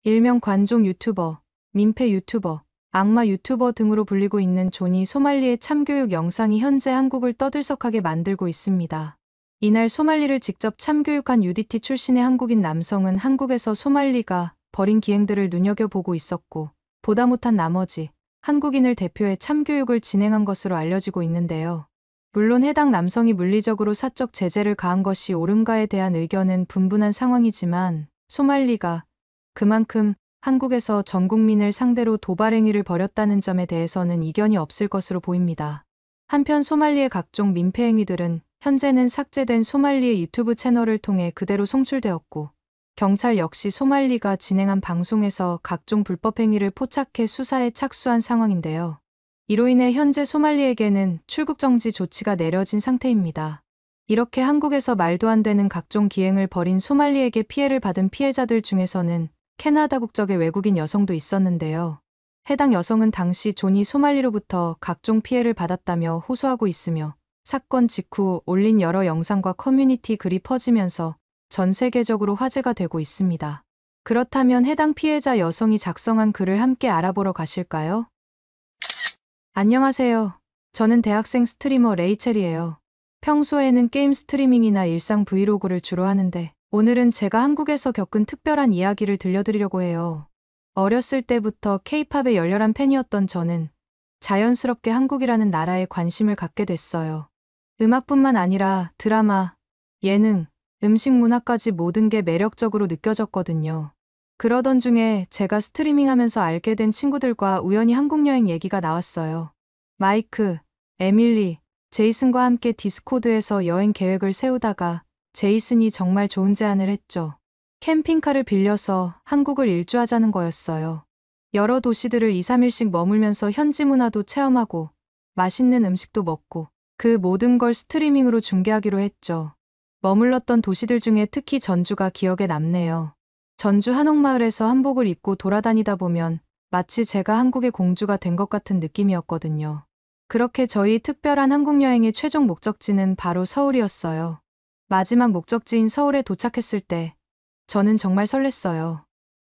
일명 관종 유튜버, 민폐 유튜버, 악마 유튜버 등으로 불리고 있는 존이 소말리의 참교육 영상이 현재 한국을 떠들썩하게 만들고 있습니다. 이날 소말리를 직접 참교육한 UDT 출신의 한국인 남성은 한국에서 소말리가 벌인 기행들을 눈여겨보고 있었고, 보다 못한 나머지 한국인을 대표해 참교육을 진행한 것으로 알려지고 있는데요. 물론 해당 남성이 물리적으로 사적 제재를 가한 것이 옳은가에 대한 의견은 분분한 상황이지만, 소말리가 그만큼 한국에서 전 국민을 상대로 도발 행위를 벌였다는 점에 대해서는 이견이 없을 것으로 보입니다. 한편 소말리의 각종 민폐 행위들은 현재는 삭제된 소말리의 유튜브 채널을 통해 그대로 송출되었고, 경찰 역시 소말리가 진행한 방송에서 각종 불법 행위를 포착해 수사에 착수한 상황인데요. 이로 인해 현재 소말리에게는 출국 정지 조치가 내려진 상태입니다. 이렇게 한국에서 말도 안 되는 각종 기행을 벌인 소말리에게 피해를 받은 피해자들 중에서는 캐나다 국적의 외국인 여성도 있었는데요. 해당 여성은 당시 존이 소말리로부터 각종 피해를 받았다며 호소하고 있으며, 사건 직후 올린 여러 영상과 커뮤니티 글이 퍼지면서 전 세계적으로 화제가 되고 있습니다. 그렇다면 해당 피해자 여성이 작성한 글을 함께 알아보러 가실까요? 안녕하세요. 저는 대학생 스트리머 레이첼이에요. 평소에는 게임 스트리밍이나 일상 브이로그를 주로 하는데, 오늘은 제가 한국에서 겪은 특별한 이야기를 들려드리려고 해요. 어렸을 때부터 K-팝의 열렬한 팬이었던 저는 자연스럽게 한국이라는 나라에 관심을 갖게 됐어요. 음악뿐만 아니라 드라마, 예능, 음식 문화까지 모든 게 매력적으로 느껴졌거든요. 그러던 중에 제가 스트리밍하면서 알게 된 친구들과 우연히 한국 여행 얘기가 나왔어요. 마이크, 에밀리, 제이슨과 함께 디스코드에서 여행 계획을 세우다가 제이슨이 정말 좋은 제안을 했죠. 캠핑카를 빌려서 한국을 일주하자는 거였어요. 여러 도시들을 2, 3일씩 머물면서 현지 문화도 체험하고 맛있는 음식도 먹고 그 모든 걸 스트리밍으로 중계하기로 했죠. 머물렀던 도시들 중에 특히 전주가 기억에 남네요. 전주 한옥마을에서 한복을 입고 돌아다니다 보면 마치 제가 한국의 공주가 된 것 같은 느낌이었거든요. 그렇게 저희 특별한 한국 여행의 최종 목적지는 바로 서울이었어요. 마지막 목적지인 서울에 도착했을 때 저는 정말 설렜어요.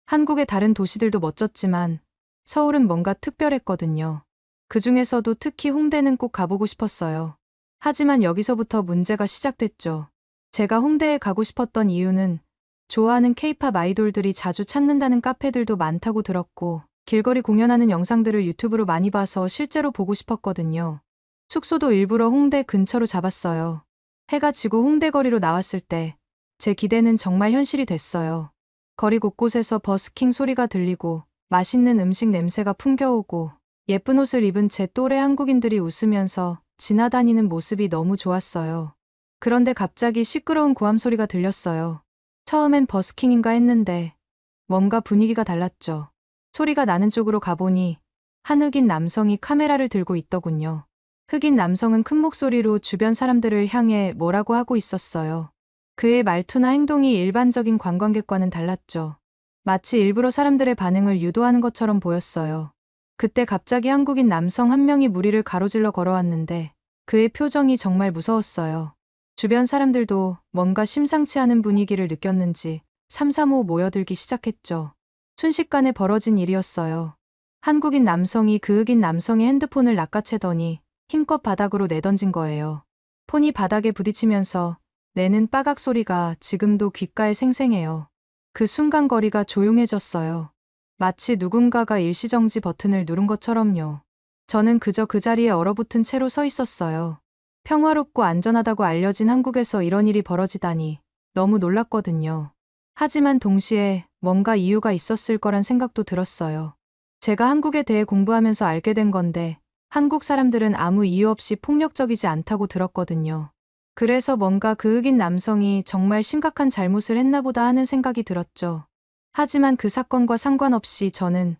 한국의 다른 도시들도 멋졌지만 서울은 뭔가 특별했거든요. 그 중에서도 특히 홍대는 꼭 가보고 싶었어요. 하지만 여기서부터 문제가 시작됐죠. 제가 홍대에 가고 싶었던 이유는 좋아하는 K-팝 아이돌들이 자주 찾는다는 카페들도 많다고 들었고, 길거리 공연하는 영상들을 유튜브로 많이 봐서 실제로 보고 싶었거든요. 숙소도 일부러 홍대 근처로 잡았어요. 해가 지고 홍대 거리로 나왔을 때 제 기대는 정말 현실이 됐어요. 거리 곳곳에서 버스킹 소리가 들리고 맛있는 음식 냄새가 풍겨오고 예쁜 옷을 입은 제 또래 한국인들이 웃으면서 지나다니는 모습이 너무 좋았어요. 그런데 갑자기 시끄러운 고함 소리가 들렸어요. 처음엔 버스킹인가 했는데 뭔가 분위기가 달랐죠. 소리가 나는 쪽으로 가보니 한 흑인 남성이 카메라를 들고 있더군요. 흑인 남성은 큰 목소리로 주변 사람들을 향해 뭐라고 하고 있었어요. 그의 말투나 행동이 일반적인 관광객과는 달랐죠. 마치 일부러 사람들의 반응을 유도하는 것처럼 보였어요. 그때 갑자기 한국인 남성 한 명이 무리를 가로질러 걸어왔는데 그의 표정이 정말 무서웠어요. 주변 사람들도 뭔가 심상치 않은 분위기를 느꼈는지 삼삼오오 모여들기 시작했죠. 순식간에 벌어진 일이었어요. 한국인 남성이 그 흑인 남성의 핸드폰을 낚아채더니 힘껏 바닥으로 내던진 거예요. 폰이 바닥에 부딪히면서 내는 빠각 소리가 지금도 귓가에 생생해요. 그 순간 거리가 조용해졌어요. 마치 누군가가 일시정지 버튼을 누른 것처럼요. 저는 그저 그 자리에 얼어붙은 채로 서 있었어요. 평화롭고 안전하다고 알려진 한국에서 이런 일이 벌어지다니 너무 놀랐거든요. 하지만 동시에 뭔가 이유가 있었을 거란 생각도 들었어요. 제가 한국에 대해 공부하면서 알게 된 건데 한국 사람들은 아무 이유 없이 폭력적이지 않다고 들었거든요. 그래서 뭔가 그 흑인 남성이 정말 심각한 잘못을 했나 보다 하는 생각이 들었죠. 하지만 그 사건과 상관없이 저는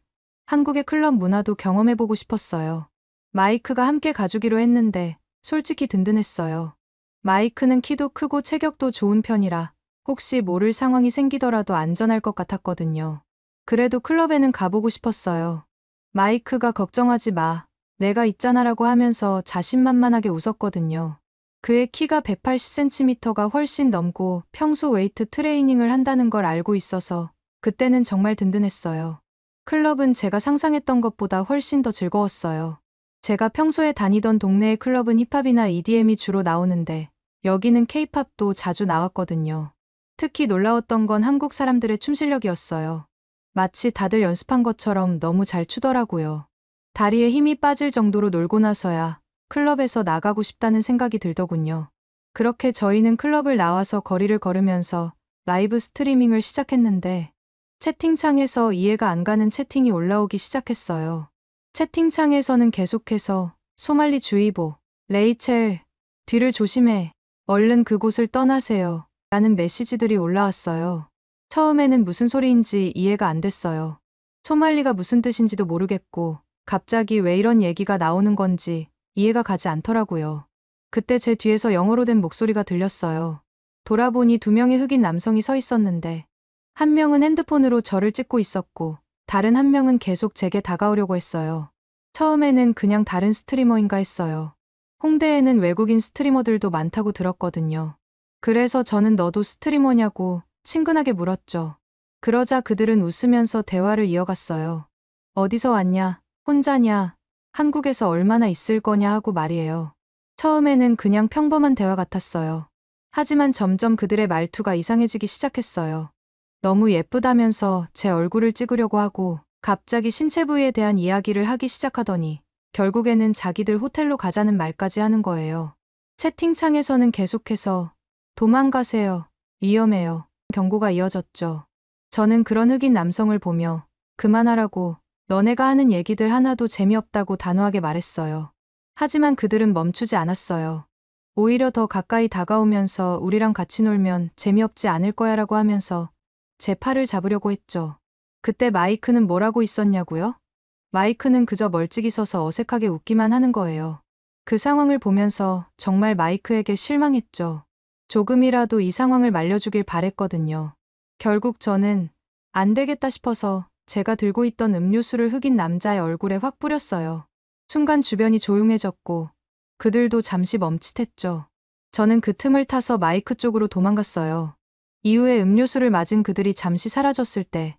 한국의 클럽 문화도 경험해보고 싶었어요. 마이크가 함께 가주기로 했는데 솔직히 든든했어요. 마이크는 키도 크고 체격도 좋은 편이라 혹시 모를 상황이 생기더라도 안전할 것 같았거든요. 그래도 클럽에는 가보고 싶었어요. 마이크가 걱정하지 마, 내가 있잖아라고 하면서 자신만만하게 웃었거든요. 그의 키가 180cm가 훨씬 넘고 평소 웨이트 트레이닝을 한다는 걸 알고 있어서 그때는 정말 든든했어요. 클럽은 제가 상상했던 것보다 훨씬 더 즐거웠어요. 제가 평소에 다니던 동네의 클럽은 힙합이나 EDM이 주로 나오는데 여기는 K-팝도 자주 나왔거든요. 특히 놀라웠던 건 한국 사람들의 춤 실력이었어요. 마치 다들 연습한 것처럼 너무 잘 추더라고요. 다리에 힘이 빠질 정도로 놀고 나서야 클럽에서 나가고 싶다는 생각이 들더군요. 그렇게 저희는 클럽을 나와서 거리를 걸으면서 라이브 스트리밍을 시작했는데 채팅창에서 이해가 안 가는 채팅이 올라오기 시작했어요. 채팅창에서는 계속해서 소말리 주의보, 레이첼, 뒤를 조심해, 얼른 그곳을 떠나세요 라는 메시지들이 올라왔어요. 처음에는 무슨 소리인지 이해가 안 됐어요. 소말리가 무슨 뜻인지도 모르겠고 갑자기 왜 이런 얘기가 나오는 건지 이해가 가지 않더라고요. 그때 제 뒤에서 영어로 된 목소리가 들렸어요. 돌아보니 2명의 흑인 남성이 서 있었는데 한 명은 핸드폰으로 저를 찍고 있었고 다른 한 명은 계속 제게 다가오려고 했어요. 처음에는 그냥 다른 스트리머인가 했어요. 홍대에는 외국인 스트리머들도 많다고 들었거든요. 그래서 저는 너도 스트리머냐고 친근하게 물었죠. 그러자 그들은 웃으면서 대화를 이어갔어요. 어디서 왔냐? 혼자냐? 한국에서 얼마나 있을 거냐 하고 말이에요. 처음에는 그냥 평범한 대화 같았어요. 하지만 점점 그들의 말투가 이상해지기 시작했어요. 너무 예쁘다면서 제 얼굴을 찍으려고 하고 갑자기 신체 부위에 대한 이야기를 하기 시작하더니 결국에는 자기들 호텔로 가자는 말까지 하는 거예요. 채팅창에서는 계속해서 도망가세요. 위험해요. 경고가 이어졌죠. 저는 그런 흑인 남성을 보며 그만하라고 너네가 하는 얘기들 하나도 재미없다고 단호하게 말했어요. 하지만 그들은 멈추지 않았어요. 오히려 더 가까이 다가오면서 우리랑 같이 놀면 재미없지 않을 거야 라고 하면서 제 팔을 잡으려고 했죠. 그때 마이크는 뭐라고 있었냐고요? 마이크는 그저 멀찍이 서서 어색하게 웃기만 하는 거예요. 그 상황을 보면서 정말 마이크에게 실망했죠. 조금이라도 이 상황을 말려주길 바랬거든요. 결국 저는 안 되겠다 싶어서 제가 들고 있던 음료수를 흑인 남자의 얼굴에 확 뿌렸어요. 순간 주변이 조용해졌고 그들도 잠시 멈칫했죠. 저는 그 틈을 타서 마이크 쪽으로 도망갔어요. 이후에 음료수를 맞은 그들이 잠시 사라졌을 때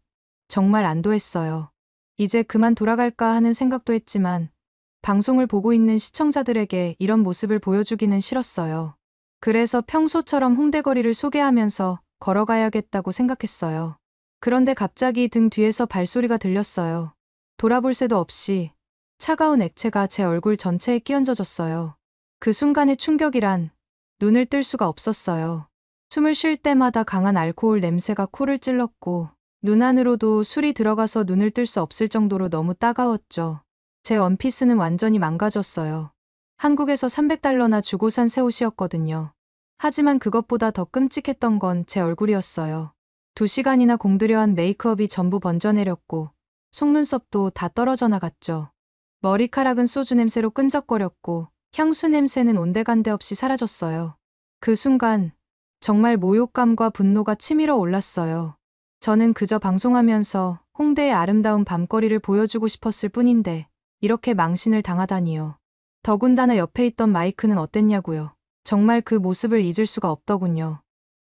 정말 안도했어요. 이제 그만 돌아갈까 하는 생각도 했지만 방송을 보고 있는 시청자들에게 이런 모습을 보여주기는 싫었어요. 그래서 평소처럼 홍대거리를 소개하면서 걸어가야겠다고 생각했어요. 그런데 갑자기 등 뒤에서 발소리가 들렸어요. 돌아볼 새도 없이 차가운 액체가 제 얼굴 전체에 끼얹어졌어요. 그 순간의 충격이란 눈을 뜰 수가 없었어요. 숨을 쉴 때마다 강한 알코올 냄새가 코를 찔렀고 눈 안으로도 술이 들어가서 눈을 뜰 수 없을 정도로 너무 따가웠죠. 제 원피스는 완전히 망가졌어요. 한국에서 300달러나 주고 산 새 옷이었거든요. 하지만 그것보다 더 끔찍했던 건 제 얼굴이었어요. 2시간이나 공들여 한 메이크업이 전부 번져내렸고 속눈썹도 다 떨어져 나갔죠. 머리카락은 소주 냄새로 끈적거렸고 향수 냄새는 온데간데 없이 사라졌어요. 그 순간 정말 모욕감과 분노가 치밀어 올랐어요. 저는 그저 방송하면서 홍대의 아름다운 밤거리를 보여주고 싶었을 뿐인데 이렇게 망신을 당하다니요. 더군다나 옆에 있던 마이크는 어땠냐고요. 정말 그 모습을 잊을 수가 없더군요.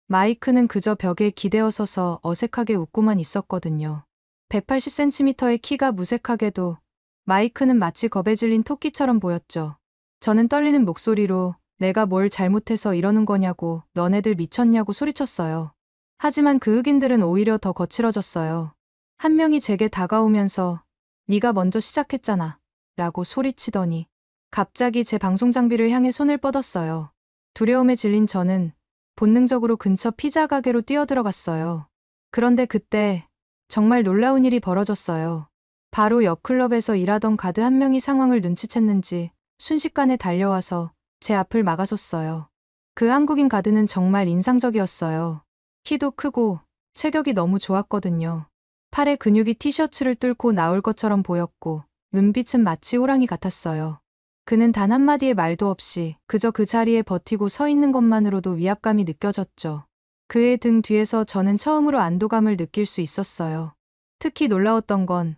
마이크는 그저 벽에 기대어 서서 어색하게 웃고만 있었거든요. 180cm의 키가 무색하게도 마이크는 마치 겁에 질린 토끼처럼 보였죠. 저는 떨리는 목소리로 내가 뭘 잘못해서 이러는 거냐고 너네들 미쳤냐고 소리쳤어요. 하지만 그 흑인들은 오히려 더 거칠어졌어요. 한 명이 제게 다가오면서 네가 먼저 시작했잖아 라고 소리치더니 갑자기 제 방송 장비를 향해 손을 뻗었어요. 두려움에 질린 저는 본능적으로 근처 피자 가게로 뛰어들어갔어요. 그런데 그때 정말 놀라운 일이 벌어졌어요. 바로 옆 클럽에서 일하던 가드 한 명이 상황을 눈치챘는지 순식간에 달려와서 제 앞을 막아섰어요. 그 한국인 가드는 정말 인상적이었어요. 키도 크고 체격이 너무 좋았거든요. 팔에 근육이 티셔츠를 뚫고 나올 것처럼 보였고 눈빛은 마치 호랑이 같았어요. 그는 단 한마디의 말도 없이 그저 그 자리에 버티고 서 있는 것만으로도 위압감이 느껴졌죠. 그의 등 뒤에서 저는 처음으로 안도감을 느낄 수 있었어요. 특히 놀라웠던 건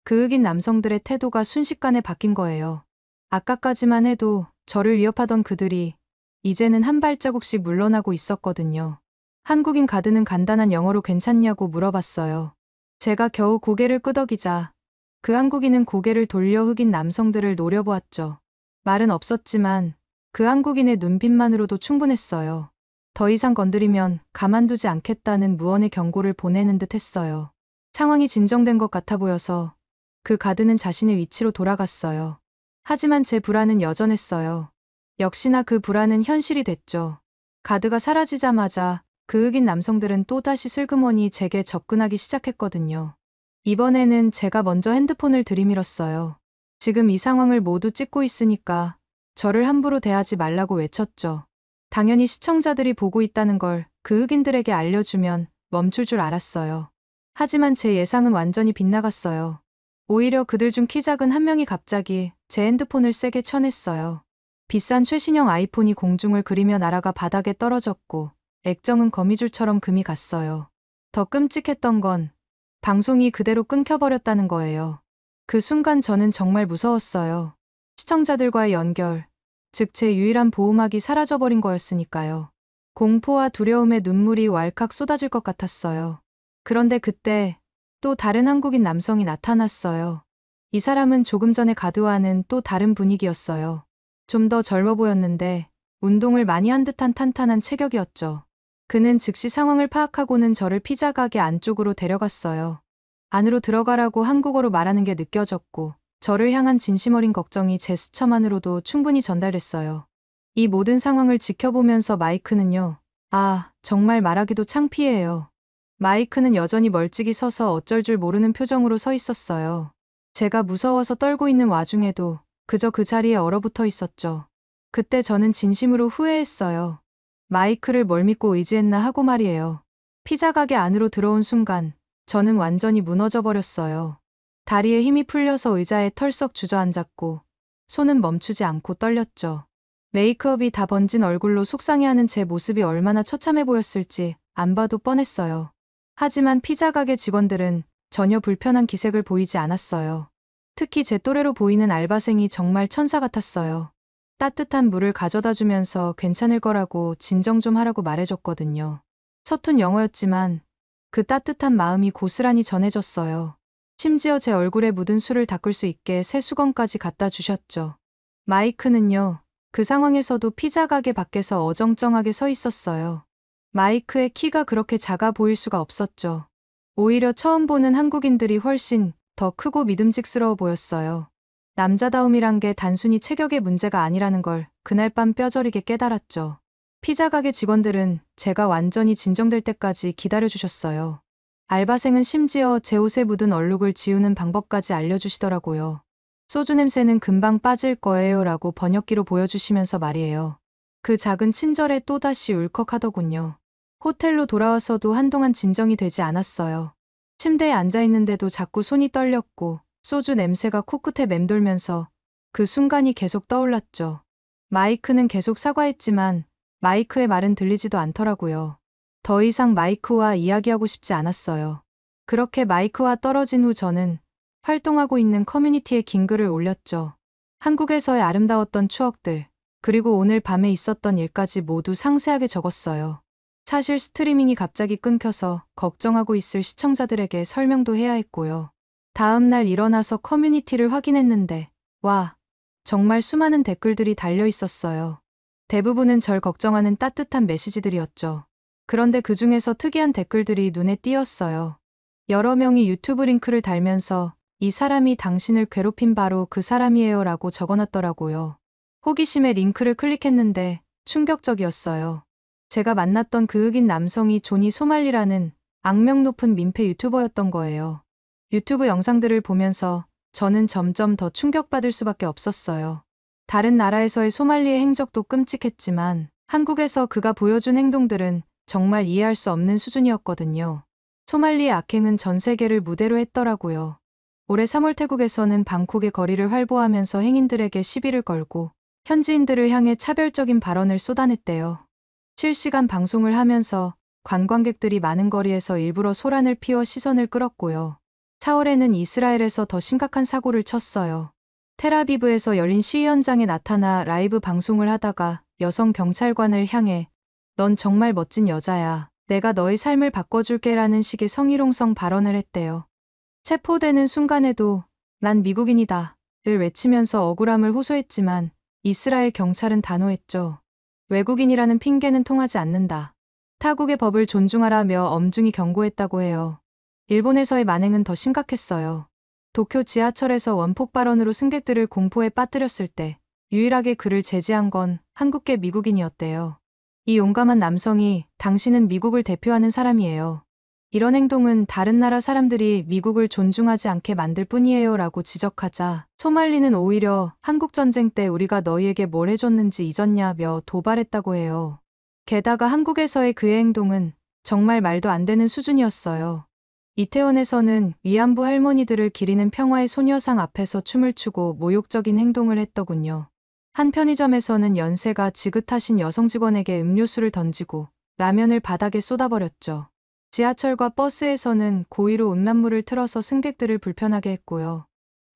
그 흑인 남성들의 태도가 순식간에 바뀐 거예요. 아까까지만 해도 저를 위협하던 그들이 이제는 한 발자국씩 물러나고 있었거든요. 한국인 가드는 간단한 영어로 괜찮냐고 물어봤어요. 제가 겨우 고개를 끄덕이자 그 한국인은 고개를 돌려 흑인 남성들을 노려보았죠. 말은 없었지만 그 한국인의 눈빛만으로도 충분했어요. 더 이상 건드리면 가만두지 않겠다는 무언의 경고를 보내는 듯 했어요. 상황이 진정된 것 같아 보여서 그 가드는 자신의 위치로 돌아갔어요. 하지만 제 불안은 여전했어요. 역시나 그 불안은 현실이 됐죠. 가드가 사라지자마자 그 흑인 남성들은 또다시 슬그머니 제게 접근하기 시작했거든요. 이번에는 제가 먼저 핸드폰을 들이밀었어요. 지금 이 상황을 모두 찍고 있으니까 저를 함부로 대하지 말라고 외쳤죠. 당연히 시청자들이 보고 있다는 걸 그 흑인들에게 알려주면 멈출 줄 알았어요. 하지만 제 예상은 완전히 빗나갔어요. 오히려 그들 중 키 작은 한 명이 갑자기 제 핸드폰을 세게 쳐냈어요. 비싼 최신형 아이폰이 공중을 그리며 날아가 바닥에 떨어졌고 액정은 거미줄처럼 금이 갔어요. 더 끔찍했던 건 방송이 그대로 끊겨버렸다는 거예요. 그 순간 저는 정말 무서웠어요. 시청자들과의 연결, 즉 제 유일한 보호막이 사라져버린 거였으니까요. 공포와 두려움에 눈물이 왈칵 쏟아질 것 같았어요. 그런데 그때 또 다른 한국인 남성이 나타났어요. 이 사람은 조금 전에 가드와는 또 다른 분위기였어요. 좀 더 젊어 보였는데 운동을 많이 한 듯한 탄탄한 체격이었죠. 그는 즉시 상황을 파악하고는 저를 피자 가게 안쪽으로 데려갔어요. 안으로 들어가라고 한국어로 말하는 게 느껴졌고 저를 향한 진심 어린 걱정이 제스처만으로도 충분히 전달됐어요. 이 모든 상황을 지켜보면서 마이크는요. 아, 정말 말하기도 창피해요. 마이크는 여전히 멀찍이 서서 어쩔 줄 모르는 표정으로 서 있었어요. 제가 무서워서 떨고 있는 와중에도 그저 그 자리에 얼어붙어 있었죠. 그때 저는 진심으로 후회했어요. 마이크를 뭘 믿고 의지했나 하고 말이에요. 피자 가게 안으로 들어온 순간 저는 완전히 무너져 버렸어요. 다리에 힘이 풀려서 의자에 털썩 주저앉았고 손은 멈추지 않고 떨렸죠. 메이크업이 다 번진 얼굴로 속상해하는 제 모습이 얼마나 처참해 보였을지 안 봐도 뻔했어요. 하지만 피자 가게 직원들은 전혀 불편한 기색을 보이지 않았어요. 특히 제 또래로 보이는 알바생이 정말 천사 같았어요. 따뜻한 물을 가져다 주면서 괜찮을 거라고 진정 좀 하라고 말해줬거든요. 서툰 영어였지만 그 따뜻한 마음이 고스란히 전해졌어요. 심지어 제 얼굴에 묻은 술을 닦을 수 있게 새 수건까지 갖다 주셨죠. 마이크는요, 그 상황에서도 피자 가게 밖에서 어정쩡하게 서 있었어요. 마이크의 키가 그렇게 작아 보일 수가 없었죠. 오히려 처음 보는 한국인들이 훨씬 더 크고 믿음직스러워 보였어요. 남자다움이란 게 단순히 체격의 문제가 아니라는 걸 그날 밤 뼈저리게 깨달았죠. 피자 가게 직원들은 제가 완전히 진정될 때까지 기다려주셨어요. 알바생은 심지어 제 옷에 묻은 얼룩을 지우는 방법까지 알려주시더라고요. 소주 냄새는 금방 빠질 거예요 라고 번역기로 보여주시면서 말이에요. 그 작은 친절에 또다시 울컥하더군요. 호텔로 돌아와서도 한동안 진정이 되지 않았어요. 침대에 앉아있는데도 자꾸 손이 떨렸고 소주 냄새가 코끝에 맴돌면서 그 순간이 계속 떠올랐죠. 마이크는 계속 사과했지만 마이크의 말은 들리지도 않더라고요. 더 이상 마이크와 이야기하고 싶지 않았어요. 그렇게 마이크와 떨어진 후 저는 활동하고 있는 커뮤니티에 긴 글을 올렸죠. 한국에서의 아름다웠던 추억들, 그리고 오늘 밤에 있었던 일까지 모두 상세하게 적었어요. 사실 스트리밍이 갑자기 끊겨서 걱정하고 있을 시청자들에게 설명도 해야 했고요. 다음 날 일어나서 커뮤니티를 확인했는데, 와, 정말 수많은 댓글들이 달려 있었어요. 대부분은 절 걱정하는 따뜻한 메시지들이었죠. 그런데 그 중에서 특이한 댓글들이 눈에 띄었어요. 여러 명이 유튜브 링크를 달면서 이 사람이 당신을 괴롭힌 바로 그 사람이에요 라고 적어놨더라고요. 호기심에 링크를 클릭했는데 충격적이었어요. 제가 만났던 그 흑인 남성이 조니 소말리라는 악명 높은 민폐 유튜버였던 거예요. 유튜브 영상들을 보면서 저는 점점 더 충격받을 수밖에 없었어요. 다른 나라에서의 소말리의 행적도 끔찍했지만 한국에서 그가 보여준 행동들은 정말 이해할 수 없는 수준이었거든요. 소말리의 악행은 전 세계를 무대로 했더라고요. 올해 3월 태국에서는 방콕의 거리를 활보하면서 행인들에게 시비를 걸고 현지인들을 향해 차별적인 발언을 쏟아냈대요. 실시간 방송을 하면서 관광객들이 많은 거리에서 일부러 소란을 피워 시선을 끌었고요. 4월에는 이스라엘에서 더 심각한 사고를 쳤어요. 텔아비브에서 열린 시위 현장에 나타나 라이브 방송을 하다가 여성 경찰관을 향해 넌 정말 멋진 여자야. 내가 너의 삶을 바꿔줄게라는 식의 성희롱성 발언을 했대요. 체포되는 순간에도 난 미국인이다 를 외치면서 억울함을 호소했지만 이스라엘 경찰은 단호했죠. 외국인이라는 핑계는 통하지 않는다. 타국의 법을 존중하라며 엄중히 경고했다고 해요. 일본에서의 만행은 더 심각했어요. 도쿄 지하철에서 원폭 발언으로 승객들을 공포에 빠뜨렸을 때 유일하게 그를 제지한 건 한국계 미국인이었대요. 이 용감한 남성이 당신은 미국을 대표하는 사람이에요. 이런 행동은 다른 나라 사람들이 미국을 존중하지 않게 만들 뿐이에요 라고 지적하자 소말리는 오히려 한국전쟁 때 우리가 너희에게 뭘 해줬는지 잊었냐며 도발했다고 해요. 게다가 한국에서의 그의 행동은 정말 말도 안 되는 수준이었어요. 이태원에서는 위안부 할머니들을 기리는 평화의 소녀상 앞에서 춤을 추고 모욕적인 행동을 했더군요. 한 편의점에서는 연세가 지긋하신 여성 직원에게 음료수를 던지고 라면을 바닥에 쏟아버렸죠. 지하철과 버스에서는 고의로 음란물을 틀어서 승객들을 불편하게 했고요.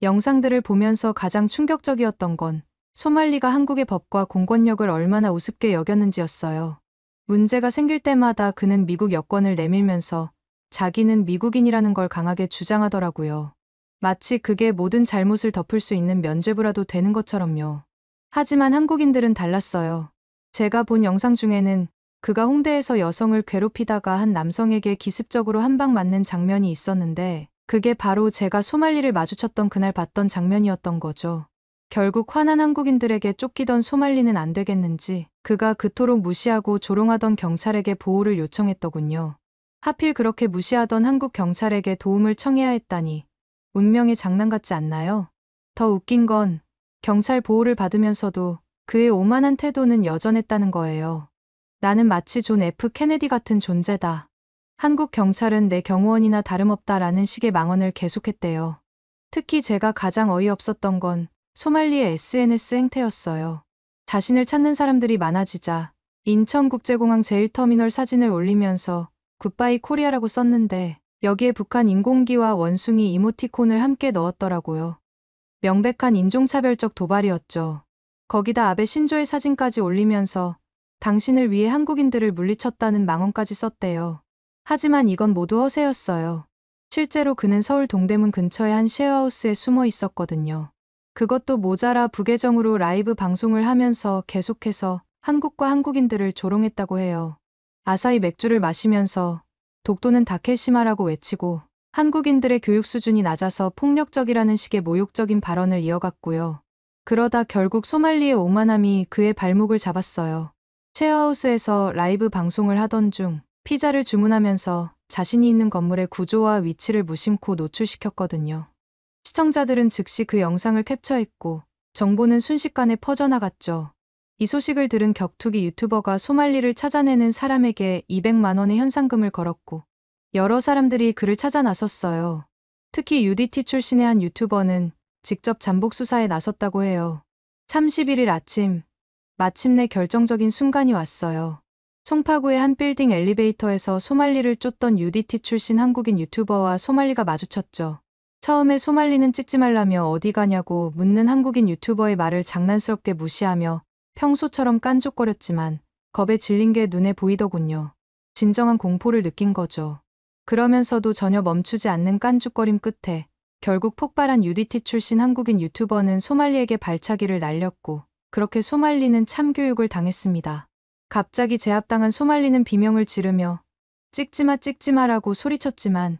영상들을 보면서 가장 충격적이었던 건 소말리가 한국의 법과 공권력을 얼마나 우습게 여겼는지였어요. 문제가 생길 때마다 그는 미국 여권을 내밀면서 자기는 미국인이라는 걸 강하게 주장하더라고요. 마치 그게 모든 잘못을 덮을 수 있는 면죄부라도 되는 것처럼요. 하지만 한국인들은 달랐어요. 제가 본 영상 중에는 그가 홍대에서 여성을 괴롭히다가 한 남성에게 기습적으로 한 방 맞는 장면이 있었는데 그게 바로 제가 소말리를 마주쳤던 그날 봤던 장면이었던 거죠. 결국 화난 한국인들에게 쫓기던 소말리는 안 되겠는지 그가 그토록 무시하고 조롱하던 경찰에게 보호를 요청했더군요. 하필 그렇게 무시하던 한국 경찰에게 도움을 청해야 했다니 운명의 장난 같지 않나요? 더 웃긴 건 경찰 보호를 받으면서도 그의 오만한 태도는 여전했다는 거예요. 나는 마치 존 F 케네디 같은 존재다. 한국 경찰은 내 경호원이나 다름없다라는 식의 망언을 계속했대요. 특히 제가 가장 어이없었던 건 소말리의 SNS 행태였어요. 자신을 찾는 사람들이 많아지자 인천국제공항 제1터미널 사진을 올리면서 굿바이 코리아라고 썼는데 여기에 북한 인공기와 원숭이 이모티콘을 함께 넣었더라고요. 명백한 인종차별적 도발이었죠. 거기다 아베 신조의 사진까지 올리면서 당신을 위해 한국인들을 물리쳤다는 망언까지 썼대요. 하지만 이건 모두 허세였어요. 실제로 그는 서울 동대문 근처의 한 쉐어하우스에 숨어 있었거든요. 그것도 모자라 부계정으로 라이브 방송을 하면서 계속해서 한국과 한국인들을 조롱했다고 해요. 아사히 맥주를 마시면서 독도는 다케시마라고 외치고 한국인들의 교육 수준이 낮아서 폭력적이라는 식의 모욕적인 발언을 이어갔고요. 그러다 결국 소말리의 오만함이 그의 발목을 잡았어요. 쉐어하우스에서 라이브 방송을 하던 중 피자를 주문하면서 자신이 있는 건물의 구조와 위치를 무심코 노출시켰거든요. 시청자들은 즉시 그 영상을 캡처했고 정보는 순식간에 퍼져나갔죠. 이 소식을 들은 격투기 유튜버가 소말리를 찾아내는 사람에게 200만 원의 현상금을 걸었고 여러 사람들이 그를 찾아 나섰어요. 특히 UDT 출신의 한 유튜버는 직접 잠복 수사에 나섰다고 해요. 31일 아침 마침내 결정적인 순간이 왔어요. 송파구의 한 빌딩 엘리베이터에서 소말리를 쫓던 UDT 출신 한국인 유튜버와 소말리가 마주쳤죠. 처음에 소말리는 찍지 말라며 어디 가냐고 묻는 한국인 유튜버의 말을 장난스럽게 무시하며 평소처럼 깐족거렸지만 겁에 질린 게 눈에 보이더군요. 진정한 공포를 느낀 거죠. 그러면서도 전혀 멈추지 않는 깐죽거림 끝에 결국 폭발한 UDT 출신 한국인 유튜버는 소말리에게 발차기를 날렸고 그렇게 소말리는 참교육을 당했습니다. 갑자기 제압당한 소말리는 비명을 지르며 찍지마라고 소리쳤지만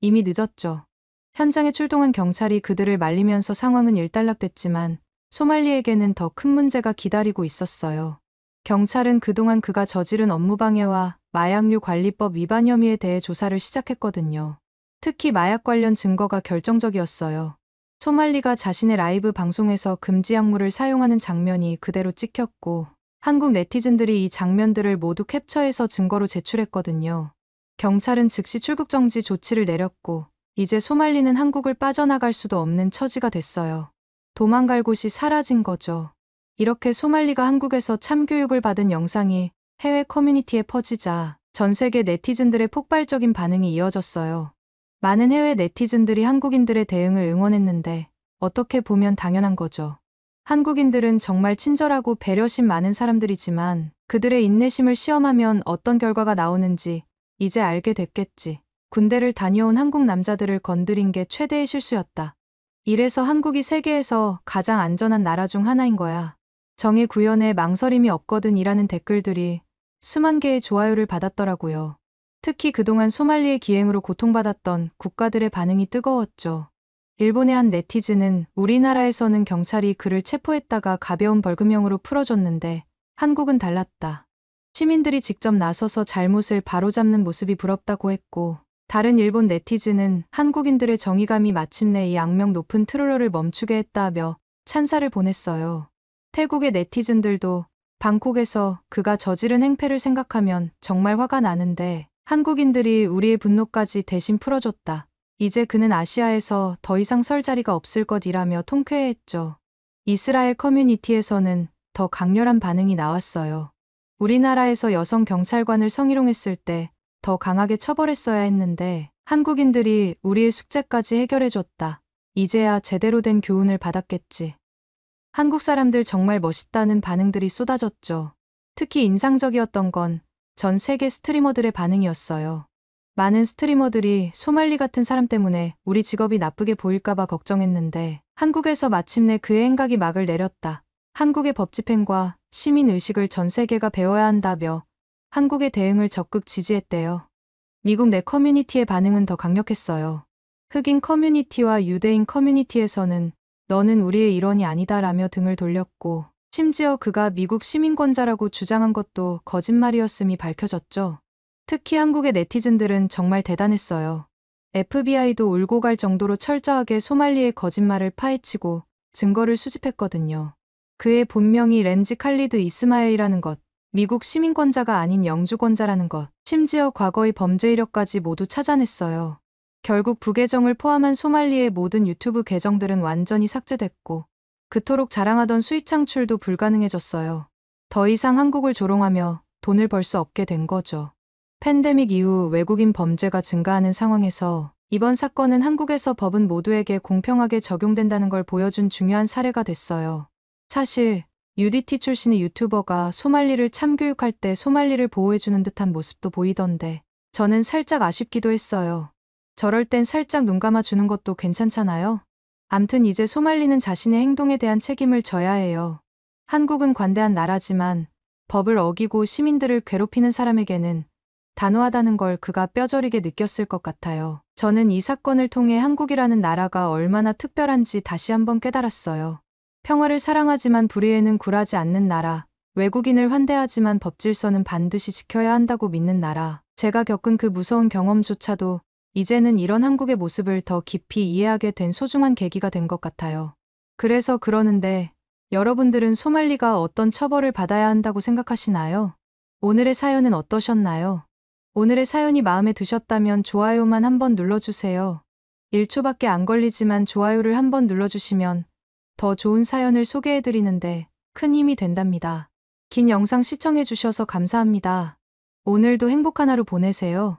이미 늦었죠. 현장에 출동한 경찰이 그들을 말리면서 상황은 일단락됐지만 소말리에게는 더 큰 문제가 기다리고 있었어요. 경찰은 그동안 그가 저지른 업무방해와 마약류 관리법 위반 혐의에 대해 조사를 시작했거든요. 특히 마약 관련 증거가 결정적이었어요. 소말리가 자신의 라이브 방송에서 금지 약물을 사용하는 장면이 그대로 찍혔고 한국 네티즌들이 이 장면들을 모두 캡처해서 증거로 제출했거든요. 경찰은 즉시 출국 정지 조치를 내렸고 이제 소말리는 한국을 빠져나갈 수도 없는 처지가 됐어요. 도망갈 곳이 사라진 거죠. 이렇게 소말리가 한국에서 참교육을 받은 영상이 해외 커뮤니티에 퍼지자 전 세계 네티즌들의 폭발적인 반응이 이어졌어요. 많은 해외 네티즌들이 한국인들의 대응을 응원했는데 어떻게 보면 당연한 거죠. 한국인들은 정말 친절하고 배려심 많은 사람들이지만 그들의 인내심을 시험하면 어떤 결과가 나오는지 이제 알게 됐겠지. 군대를 다녀온 한국 남자들을 건드린 게 최대의 실수였다. 이래서 한국이 세계에서 가장 안전한 나라 중 하나인 거야. 정의 구현에 망설임이 없거든 이라는 댓글들이 수만 개의 좋아요를 받았더라고요. 특히 그동안 소말리의 기행으로 고통받았던 국가들의 반응이 뜨거웠죠. 일본의 한 네티즌은 우리나라에서는 경찰이 그를 체포했다가 가벼운 벌금형으로 풀어줬는데 한국은 달랐다. 시민들이 직접 나서서 잘못을 바로잡는 모습이 부럽다고 했고, 다른 일본 네티즌은 한국인들의 정의감이 마침내 이 악명 높은 트롤러를 멈추게 했다며 찬사를 보냈어요. 태국의 네티즌들도 방콕에서 그가 저지른 행패를 생각하면 정말 화가 나는데 한국인들이 우리의 분노까지 대신 풀어줬다. 이제 그는 아시아에서 더 이상 설 자리가 없을 것이라며 통쾌해했죠. 이스라엘 커뮤니티에서는 더 강렬한 반응이 나왔어요. 우리나라에서 여성 경찰관을 성희롱했을 때 더 강하게 처벌했어야 했는데 한국인들이 우리의 숙제까지 해결해줬다. 이제야 제대로 된 교훈을 받았겠지. 한국 사람들 정말 멋있다는 반응들이 쏟아졌죠. 특히 인상적이었던 건 전 세계 스트리머들의 반응이었어요. 많은 스트리머들이 소말리 같은 사람 때문에 우리 직업이 나쁘게 보일까봐 걱정했는데 한국에서 마침내 그의 행각이 막을 내렸다. 한국의 법 집행과 시민 의식을 전 세계가 배워야 한다며 한국의 대응을 적극 지지했대요. 미국 내 커뮤니티의 반응은 더 강력했어요. 흑인 커뮤니티와 유대인 커뮤니티에서는 너는 우리의 일원이 아니다라며 등을 돌렸고, 심지어 그가 미국 시민권자라고 주장한 것도 거짓말이었음이 밝혀졌죠. 특히 한국의 네티즌들은 정말 대단했어요. FBI도 울고 갈 정도로 철저하게 소말리의 거짓말을 파헤치고 증거를 수집했거든요. 그의 본명이 램지 칼리드 이스마엘이라는 것, 미국 시민권자가 아닌 영주권자라는 것, 심지어 과거의 범죄 이력까지 모두 찾아냈어요. 결국 부계정을 포함한 소말리의 모든 유튜브 계정들은 완전히 삭제됐고 그토록 자랑하던 수익 창출도 불가능해졌어요. 더 이상 한국을 조롱하며 돈을 벌 수 없게 된 거죠. 팬데믹 이후 외국인 범죄가 증가하는 상황에서 이번 사건은 한국에서 법은 모두에게 공평하게 적용된다는 걸 보여준 중요한 사례가 됐어요. 사실 UDT 출신의 유튜버가 소말리를 참교육할 때 소말리를 보호해주는 듯한 모습도 보이던데 저는 살짝 아쉽기도 했어요. 저럴 땐 살짝 눈 감아주는 것도 괜찮잖아요. 암튼 이제 소말리는 자신의 행동에 대한 책임을 져야 해요. 한국은 관대한 나라지만 법을 어기고 시민들을 괴롭히는 사람에게는 단호하다는 걸 그가 뼈저리게 느꼈을 것 같아요. 저는 이 사건을 통해 한국이라는 나라가 얼마나 특별한지 다시 한번 깨달았어요. 평화를 사랑하지만 불의에는 굴하지 않는 나라, 외국인을 환대하지만 법 질서는 반드시 지켜야 한다고 믿는 나라. 제가 겪은 그 무서운 경험조차도 이제는 이런 한국의 모습을 더 깊이 이해하게 된 소중한 계기가 된 것 같아요. 그래서 그러는데 여러분들은 소말리가 어떤 처벌을 받아야 한다고 생각하시나요? 오늘의 사연은 어떠셨나요? 오늘의 사연이 마음에 드셨다면 좋아요만 한번 눌러주세요. 1초밖에 안 걸리지만 좋아요를 한번 눌러주시면 더 좋은 사연을 소개해드리는데 큰 힘이 된답니다. 긴 영상 시청해주셔서 감사합니다. 오늘도 행복한 하루 보내세요.